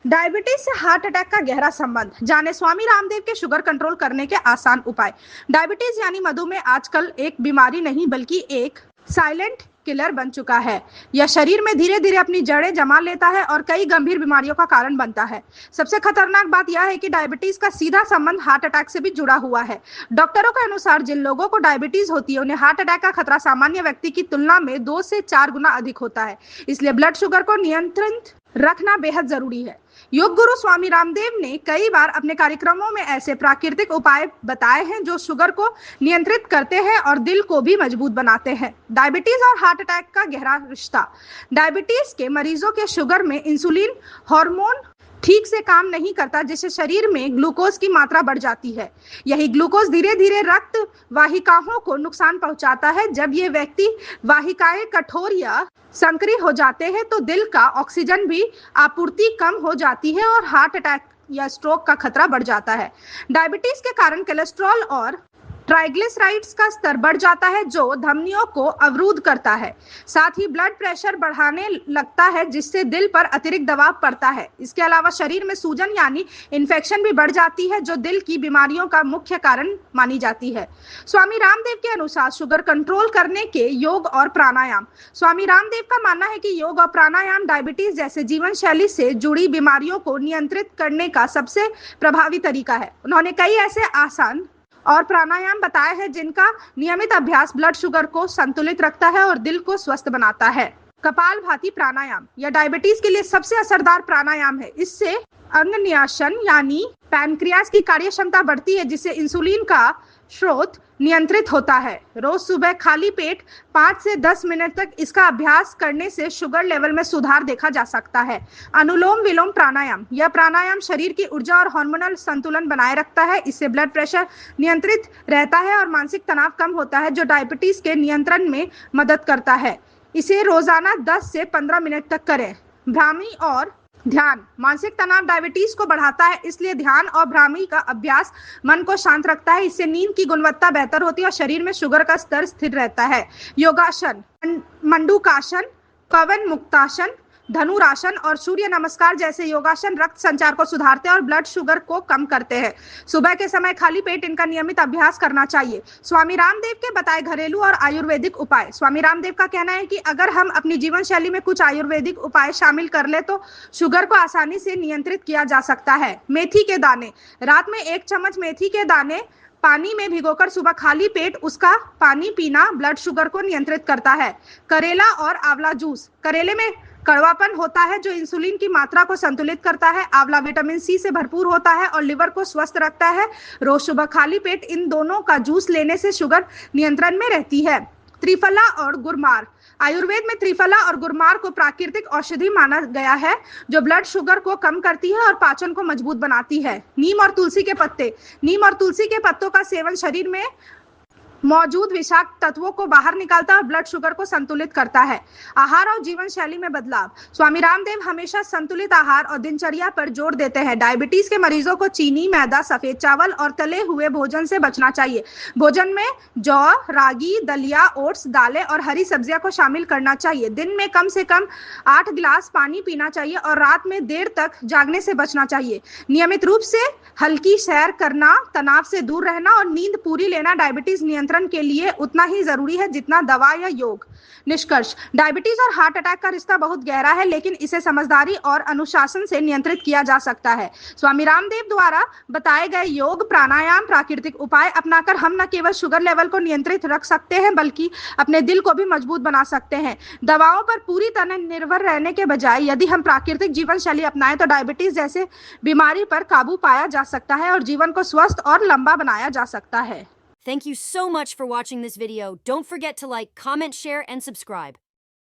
Diabetes से heart attack का गहरा संबंध जाने स्वामी रामदेव के शुगर कंट्रोल करने के आसान उपाय। डायबिटीज यानी मधुमेह आजकल एक बीमारी नहीं बल्कि एक साइलेंट किलर बन चुका है। यह शरीर में धीरे धीरे अपनी जड़ें जमा लेता है और कई गंभीर बीमारियों का कारण बनता है। सबसे खतरनाक बात यह है कि डायबिटीज का सीधा संबंध हार्ट अटैक से भी जुड़ा हुआ है। डॉक्टरों के अनुसार जिन लोगों को डायबिटीज होती है उन्हें हार्ट अटैक का खतरा सामान्य व्यक्ति की तुलना में 2 से 4 गुना अधिक होता है। इसलिए ब्लड शुगर को नियंत्रित रखना बेहद जरूरी है। योग गुरु स्वामी रामदेव ने कई बार अपने कार्यक्रमों में ऐसे प्राकृतिक उपाय बताए हैं जो शुगर को नियंत्रित करते हैं और दिल को भी मजबूत बनाते हैं। डायबिटीज और हार्ट अटैक का गहरा रिश्ता। डायबिटीज के मरीजों के शुगर में इंसुलिन हार्मोन ठीक से काम नहीं करता, जिससे शरीर में ग्लूकोज की मात्रा बढ़ जाती है। यही ग्लूकोज धीरे धीरे रक्त वाहिकाओं को नुकसान पहुंचाता है। जब ये व्यक्ति वाहिकाएं कठोर या संकरी हो जाते हैं तो दिल का ऑक्सीजन भी आपूर्ति कम हो जाती है और हार्ट अटैक या स्ट्रोक का खतरा बढ़ जाता है। डायबिटीज के कारण कोलेस्ट्रॉल और ट्राइग्लिसराइड्स का स्तर बढ़ जाता है जो धमनियों को अवरुद्ध करता है। साथ ही ब्लड प्रेशर बढ़ाने लगता है जिससे दिल पर अतिरिक्त दबाव पड़ता है। इसके अलावा शरीर में सूजन यानी इन्फेक्शन भी बढ़ जाती है जो दिल की बीमारियों का मुख्य कारण मानी जाती है। स्वामी रामदेव के अनुसार शुगर कंट्रोल करने के योग और प्राणायाम। स्वामी रामदेव का मानना है कि योग और प्राणायाम डायबिटीज जैसे जीवन शैली से जुड़ी बीमारियों को नियंत्रित करने का सबसे प्रभावी तरीका है। उन्होंने कई ऐसे आसान और प्राणायाम बताए हैं जिनका नियमित अभ्यास ब्लड शुगर को संतुलित रखता है और दिल को स्वस्थ बनाता है। कपालभाति प्राणायाम यह डायबिटीज के लिए सबसे असरदार प्राणायाम है। इससे अंग न्यासन यानी पैनक्रियास की कार्य क्षमता बढ़ती है जिससे इंसुलिन का स्रोत नियंत्रित होता है। रोज सुबह खाली पेट 5 से 10 मिनट तक इसका अभ्यास करने से शुगर लेवल में सुधार देखा जा सकता है। अनुलोम विलोम प्राणायाम यह प्राणायाम शरीर की ऊर्जा और हार्मोनल संतुलन बनाए रखता है। इससे ब्लड प्रेशर नियंत्रित रहता है और मानसिक तनाव कम होता है जो डायबिटीज के नियंत्रण में मदद करता है। इसे रोजाना 10 से 15 मिनट तक करें। भ्रामी और ध्यान मानसिक तनाव डायबिटीज को बढ़ाता है, इसलिए ध्यान और भ्रामी का अभ्यास मन को शांत रखता है। इससे नींद की गुणवत्ता बेहतर होती है और शरीर में शुगर का स्तर स्थिर रहता है। योगासन, मंडूकासन, पवन मुक्तासन, धनुरासन और सूर्य नमस्कार जैसे योगासन रक्त संचार को सुधारते हैं और ब्लड शुगर को कम करते हैं। सुबह के समय खाली पेट इनका नियमित अभ्यास करना चाहिए। स्वामी रामदेव के बताए घरेलू और आयुर्वेदिक उपाय। स्वामी रामदेव का कहना है कि अगर हम अपनी जीवन शैली में कुछ आयुर्वेदिक उपाय शामिल कर ले तो शुगर को आसानी से नियंत्रित किया जा सकता है। मेथी के दाने, रात में 1 चम्मच मेथी के दाने पानी में भिगोकर सुबह खाली पेट उसका पानी पीना ब्लड शुगर को नियंत्रित करता है। करेला और आंवला जूस, करेले में कड़वापन होता है जो इंसुलिन की मात्रा को संतुलित करता है। आंवला विटामिन सी से भरपूर होता है और लिवर को स्वस्थ रखता है। रोज सुबह खाली पेट इन दोनों का जूस लेने से शुगर नियंत्रण में रहती है। त्रिफला और गुरमार, आयुर्वेद में त्रिफला और गुरमार को प्राकृतिक औषधि माना गया है जो ब्लड शुगर को कम करती है और पाचन को मजबूत बनाती है। नीम और तुलसी के पत्ते, नीम और तुलसी के पत्तों का सेवन शरीर में मौजूद विषाक्त तत्वों को बाहर निकालता है और ब्लड शुगर को संतुलित करता है। आहार और जीवन शैली में बदलाव। स्वामी रामदेव हमेशा संतुलित आहार और दिनचर्या पर जोर देते हैं। डायबिटीज के मरीजों को चीनी, मैदा, सफेद चावल और तले हुए भोजन से बचना चाहिए। भोजन में जौ, रागी, दलिया, ओट्स, दालें और हरी सब्जियां को शामिल करना चाहिए। दिन में कम से कम 8 गिलास पानी पीना चाहिए और रात में देर तक जागने से बचना चाहिए। नियमित रूप से हल्की सैर करना, तनाव से दूर रहना और नींद पूरी लेना डायबिटीज नियंत्रण के लिए उतना ही जरूरी है जितना दवा या योग। निष्कर्ष, डायबिटीज और हार्ट अटैक का रिश्ता बहुत गहरा है लेकिन इसे समझदारी और अनुशासन से नियंत्रित किया जा सकता है। स्वामी रामदेव द्वारा बताए गए योग, प्राणायाम, प्राकृतिक उपाय अपनाकर हम न केवल शुगर लेवल को नियंत्रित रख सकते हैं बल्कि अपने दिल को भी मजबूत बना सकते हैं। दवाओं पर पूरी तरह निर्भर रहने के बजाय यदि हम प्राकृतिक जीवन शैली अपनाएं तो डायबिटीज जैसे बीमारी पर काबू पाया जा सकता है और जीवन को स्वस्थ और लंबा बनाया जा सकता है। Thank you so much for watching this video. Don't forget to like, comment, share, and subscribe.